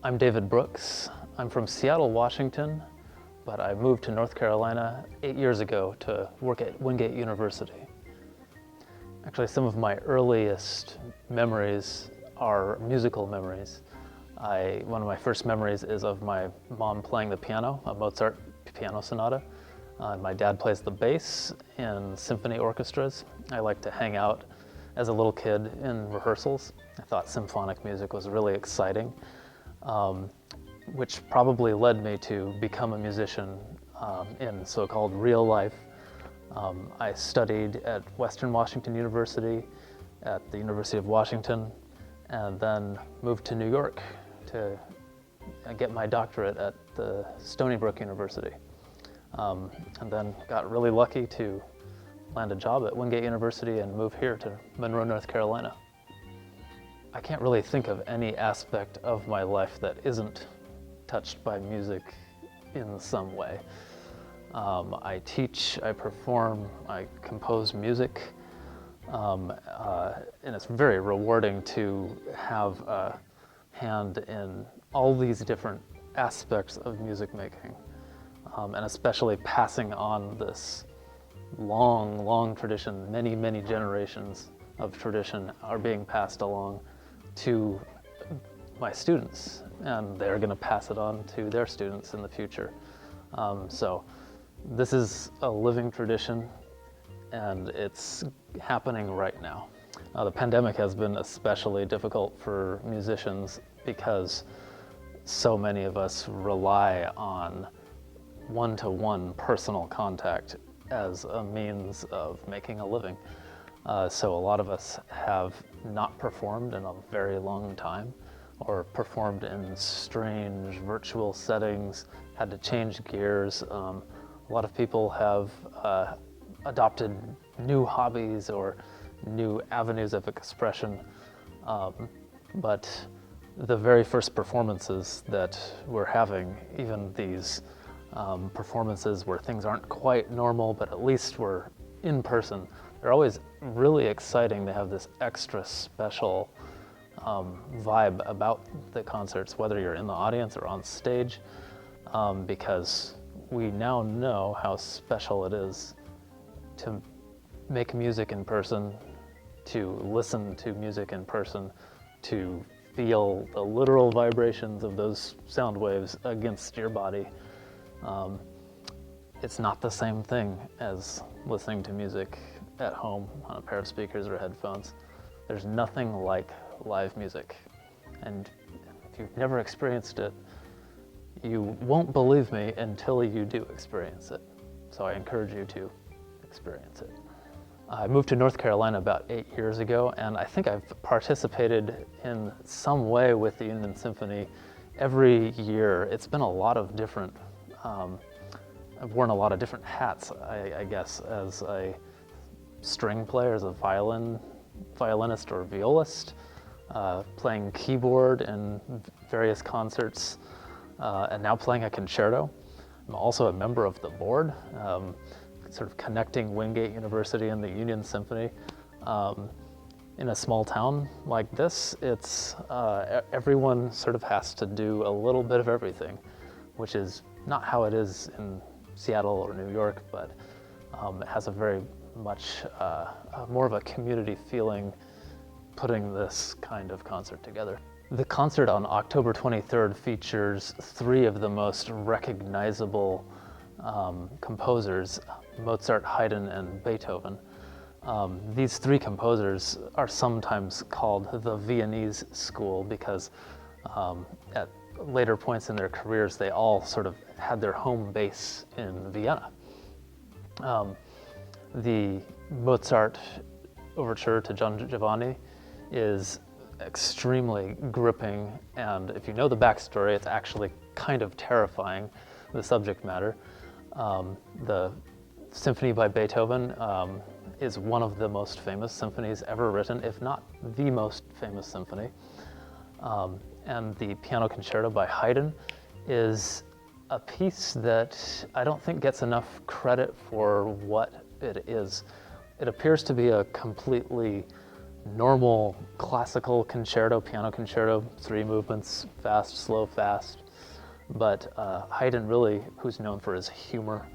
I'm David Brooks. I'm from Seattle, Washington, but I moved to North Carolina 8 years ago to work at Wingate University. Actually, some of my earliest memories are musical memories. One of my first memories is of my mom playing the piano, a Mozart piano sonata. My dad plays the bass in symphony orchestras. I liked to hang out as a little kid in rehearsals. I thought symphonic music was really exciting, which probably led me to become a musician in so-called real life. I studied at Western Washington University, at the University of Washington, and then moved to New York to get my doctorate at the Stony Brook University. And then got really lucky to land a job at Wingate University and move here to Monroe, North Carolina. I can't really think of any aspect of my life that isn't touched by music in some way. I teach, I perform, I compose music, and it's very rewarding to have a hand in all these different aspects of music making, and especially passing on this long tradition. Many generations of tradition are being passed along to my students, and they're going to pass it on to their students in the future. So this is a living tradition, and it's happening right now. The pandemic has been especially difficult for musicians because so many of us rely on one-to-one personal contact as a means of making a living. So a lot of us have not performed in a very long time, or performed in strange virtual settings, had to change gears. A lot of people have adopted new hobbies or new avenues of expression. But the very first performances that we're having, even these performances where things aren't quite normal, but at least we're in person, they're always really exciting. They have this extra special vibe about the concerts, whether you're in the audience or on stage, because we now know how special it is to make music in person, to listen to music in person, to feel the literal vibrations of those sound waves against your body. It's not the same thing as listening to music at home on a pair of speakers or headphones. There's nothing like live music. And if you've never experienced it, you won't believe me until you do experience it. So I encourage you to experience it. I moved to North Carolina about 8 years ago, and I think I've participated in some way with the Union Symphony every year. It's been a lot of different, I've worn a lot of different hats, I guess, as a string player, as a violinist or violist, playing keyboard in various concerts, and now playing a concerto. I'm also a member of the board, sort of connecting Wingate University and the Union Symphony. In a small town like this, it's everyone sort of has to do a little bit of everything, which is not how it is in Seattle or New York, but it has a very much more of a community feeling putting this kind of concert together. The concert on October 23rd features 3 of the most recognizable composers, Mozart, Haydn, and Beethoven. These 3 composers are sometimes called the Viennese school because at later points in their careers, they all sort of had their home base in Vienna. The Mozart overture to Don Giovanni is extremely gripping, and if you know the backstory, it's actually kind of terrifying, the subject matter. The Symphony by Beethoven is one of the most famous symphonies ever written, if not the most famous symphony. And the Piano Concerto by Haydn is a piece that I don't think gets enough credit for what it is. It appears to be a completely normal classical concerto, piano concerto, 3 movements, fast, slow, fast. But Haydn really, who's known for his humor,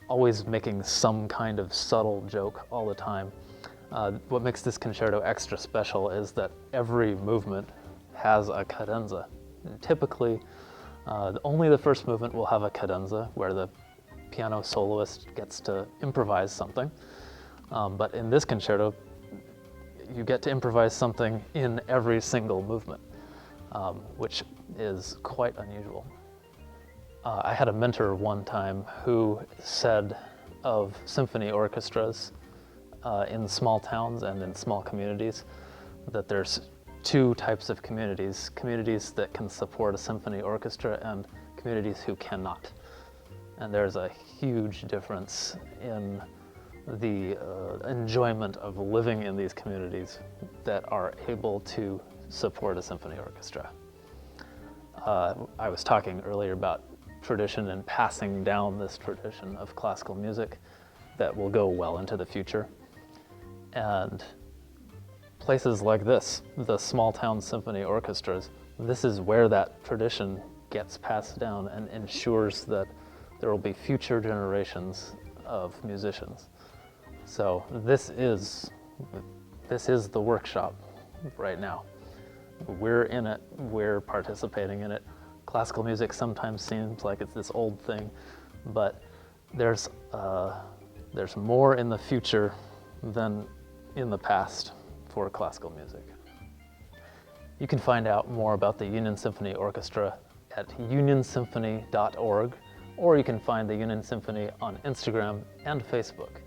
always making some kind of subtle joke all the time. What makes this concerto extra special is that every movement has a cadenza. And typically, only the first movement will have a cadenza where the piano soloist gets to improvise something. But in this concerto, you get to improvise something in every single movement, which is quite unusual. I had a mentor one time who said of symphony orchestras in small towns and in small communities that there's 2 types of communities: communities that can support a symphony orchestra and communities who cannot. And there's a huge difference in the enjoyment of living in these communities that are able to support a symphony orchestra. I was talking earlier about tradition and passing down this tradition of classical music that will go well into the future. And places like this, the small town symphony orchestras, this is where that tradition gets passed down and ensures that there will be future generations of musicians. So this is the workshop right now. We're in it, we're participating in it. Classical music sometimes seems like it's this old thing, but there's more in the future than in the past for classical music. You can find out more about the Union Symphony Orchestra at unionsymphony.org, or you can find the Union Symphony on Instagram and Facebook.